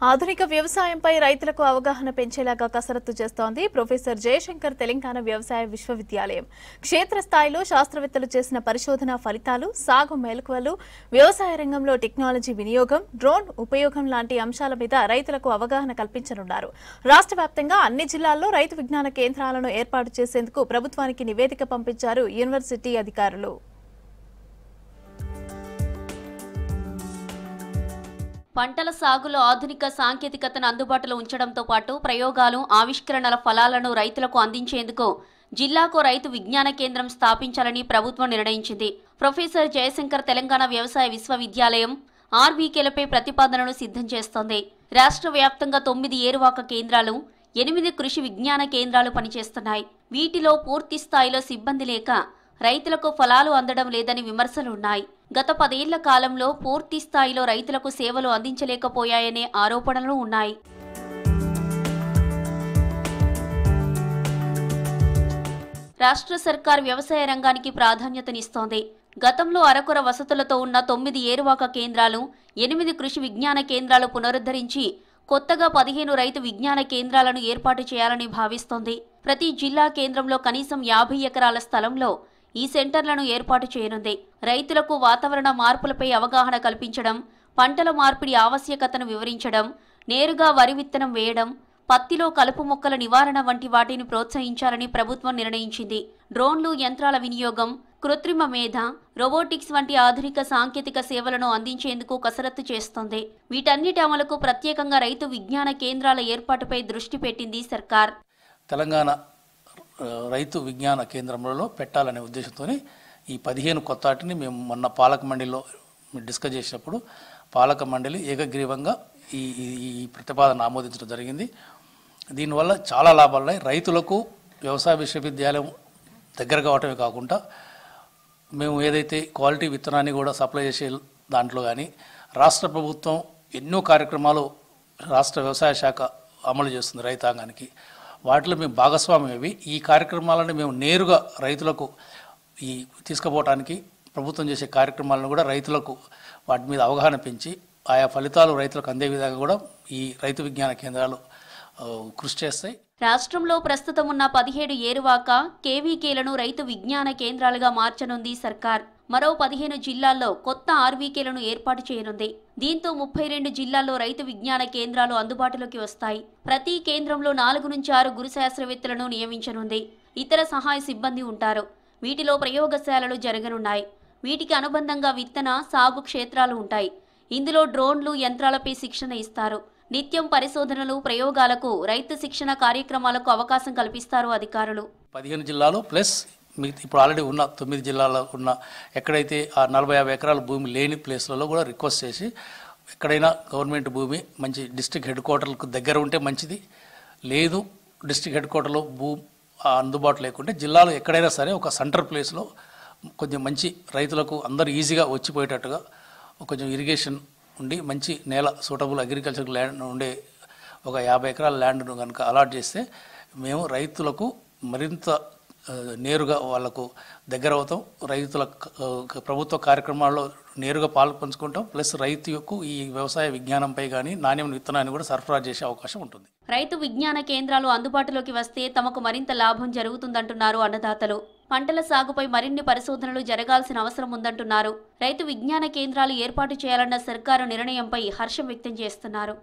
ఆధునిక వ్యవసాయంపై రైతులకు అవగాహన పెంచేలాగా కసరత్తు చేస్తోంది ప్రొఫెసర్ జయశంకర్ తెలంగాణ వ్యవసాయ విశ్వవిద్యాలయం. క్షేత్రస్థాయిలో శాస్త్రవేత్తలు చేసిన పరిశోధన ఫలితాలు, సాగు మెలకువలు, వ్యవసాయ రంగంలో టెక్నాలజీ వినియోగం, డ్రోన్ ఉపయోగం లాంటి అంశాల మీద రైతులకు అవగాహన కల్పించనున్నారు. రాష్ట్ర వ్యాప్తంగా అన్ని జిల్లాల్లో రైతు విజ్ఞాన కేంద్రాలను ఏర్పాటు చేసేందుకు ప్రభుత్వానికి నివేదిక పంపించారు యూనివర్సిటీ అధికారులు. పంటల సాగులో ఆధునిక సాంకేతికతను అందుబాటులో ఉంచడంతో పాటు ప్రయోగాలు, ఆవిష్కరణల ఫలాలను రైతులకు అందించేందుకు జిల్లాకు రైతు విజ్ఞాన కేంద్రం స్థాపించాలని ప్రభుత్వం నిర్ణయించింది. ప్రొఫెసర్ జయశంకర్ తెలంగాణ వ్యవసాయ విశ్వవిద్యాలయం ఆర్వీకేలపై ప్రతిపాదనను సిద్ధం చేస్తోంది. రాష్ట్ర వ్యాప్తంగా 9 ఏరువాక కేంద్రాలు, 8 కృషి విజ్ఞాన కేంద్రాలు పనిచేస్తున్నాయి. వీటిలో పూర్తి స్థాయిలో సిబ్బంది లేక రైతులకు ఫలాలు అందడం లేదని విమర్శలున్నాయి. గత 10 ఏళ్ల కాలంలో పూర్తి స్థాయిలో రైతులకు సేవలు అందించలేకపోయాయనే ఆరోపణలు ఉన్నాయి. రాష్ట్ర సర్కార్ వ్యవసాయ రంగానికి ప్రాధాన్యతనిస్తోంది. గతంలో అరకొర వసతులతో ఉన్న 9 ఏరువాక కేంద్రాలు, 8 కృషి విజ్ఞాన కేంద్రాలు పునరుద్ధరించి కొత్తగా 15 రైతు విజ్ఞాన కేంద్రాలను ఏర్పాటు చేయాలని భావిస్తోంది. ప్రతి జిల్లా కేంద్రంలో కనీసం 50 ఎకరాల స్థలంలో ఈ సెంటర్లను ఏర్పాటు చేయనుంది. రైతులకు వాతావరణ మార్పులపై అవగాహన కల్పించడం, పంటల మార్పిడి ఆవశ్యకతను వివరించడం, నేరుగా వరి విత్తనం వేయడం, పత్తిలో కలుపు మొక్కల నివారణ వంటి వాటిని ప్రోత్సహించాలని ప్రభుత్వం నిర్ణయించింది. డ్రోన్లు, యంత్రాల వినియోగం, కృత్రిమ మేధ, రోబోటిక్స్ వంటి ఆధునిక సాంకేతిక సేవలను అందించేందుకు కసరత్తు చేస్తోంది. వీటన్నిటి అమలుకు ప్రత్యేకంగా రైతు విజ్ఞాన కేంద్రాల ఏర్పాటుపై దృష్టి పెట్టింది సర్కార్. తెలంగాణ రైతు విజ్ఞాన కేంద్రంలో పెట్టాలనే ఉద్దేశంతో ఈ 15 కొత్త వాటిని మేము మొన్న పాలక మండలిలో డిస్కస్ చేసినప్పుడు పాలక మండలి ఏకగ్రీవంగా ఈ ప్రతిపాదన ఆమోదించడం జరిగింది. దీనివల్ల చాలా లాభాలు ఉన్నాయి. రైతులకు వ్యవసాయ విశ్వవిద్యాలయం దగ్గర కావటమే కాకుండా మేము ఏదైతే క్వాలిటీ విత్తనాన్ని కూడా సప్లై చేసే దాంట్లో కానీ రాష్ట్ర ప్రభుత్వం ఎన్నో కార్యక్రమాలు రాష్ట్ర వ్యవసాయ శాఖ అమలు చేస్తుంది రైతాంగానికి. వాటిలో మేము భాగస్వామ్యమవి ఈ కార్యక్రమాలను మేము నేరుగా రైతులకు తీసుకుపోవటానికి ప్రభుత్వం చేసే కార్యక్రమాలను కూడా రైతులకు వాటి మీద అవగాహన పెంచి ఆయా ఫలితాలు రైతులకు అందే విధంగా కూడా ఈ రైతు విజ్ఞాన కేంద్రాలు కృషి చేస్తాయి. రాష్ట్రంలో ప్రస్తుతం ఉన్న 17 ఏరువాక కేవీకేలను రైతు విజ్ఞాన కేంద్రాలుగా మార్చనుంది సర్కార్. మరో 15 జిల్లాల్లో కొత్త ఆర్వీకేలను ఏర్పాటు చేయనుంది. దీంతో 32 జిల్లాల్లో రైతు విజ్ఞాన కేంద్రాలు అందుబాటులోకి వస్తాయి. ప్రతి కేంద్రంలో 4 నుంచి 6 గురు శాస్త్రవేత్తలను నియమించనుంది. ఇతర సహాయ సిబ్బంది ఉంటారు. వీటిలో ప్రయోగశాలలు జరగనున్నాయి. వీటికి అనుబంధంగా విత్తన, సాగు క్షేత్రాలు ఉంటాయి. ఇందులో డ్రోన్లు, యంత్రాలపై శిక్షణ ఇస్తారు. నిత్యం పరిశోధనలు, ప్రయోగాలకు, రైతు శిక్షణ కార్యక్రమాలకు అవకాశం కల్పిస్తారు అధికారులు. 15 జిల్లాలు ప్లస్ ఇప్పుడు ఆల్రెడీ ఉన్న 9 జిల్లాల్లో ఉన్న ఎక్కడైతే ఆ 40-50 ఎకరాల భూమి లేని ప్లేస్లలో కూడా రిక్వెస్ట్ చేసి ఎక్కడైనా గవర్నమెంట్ భూమి మంచి డిస్ట్రిక్ట్ హెడ్ క్వార్టర్లకు దగ్గర ఉంటే మంచిది. లేదు డిస్ట్రిక్ట్ హెడ్ క్వార్టర్లో అందుబాటు లేకుంటే జిల్లాలో ఎక్కడైనా సరే ఒక సెంటర్ ప్లేస్లో కొంచెం మంచి రైతులకు అందరూ ఈజీగా వచ్చిపోయేటట్టుగా కొంచెం ఇరిగేషన్ ఉండి మంచి నేల సూటబుల్ అగ్రికల్చర్ ల్యాండ్ ఉండే ఒక 50 ఎకరాల ల్యాండ్ను కనుక అలాట్ చేస్తే మేము రైతులకు మరింత నేరుగా వాళ్లకు దగ్గర అవుతాం. రైతుల ప్రభుత్వ కార్యక్రమాల్లో నేరుగా పాల్పంచుకుంటాం. ప్లస్ రైతు యొక్క ఈ వ్యవసాయ విజ్ఞానంపై కానీ నాణ్యమైన విత్తనాన్ని కూడా సరఫరా చేసే అవకాశం ఉంటుంది. రైతు విజ్ఞాన కేంద్రాలు అందుబాటులోకి వస్తే తమకు మరింత లాభం జరుగుతుందంటున్నారు అన్నదాతలు. పంటల సాగుపై మరిన్ని పరిశోధనలు జరగాల్సిన అవసరం ఉందంటున్నారు. రైతు విజ్ఞాన కేంద్రాలు ఏర్పాటు చేయాలన్న సర్కారు నిర్ణయంపై హర్షం వ్యక్తం చేస్తున్నారు.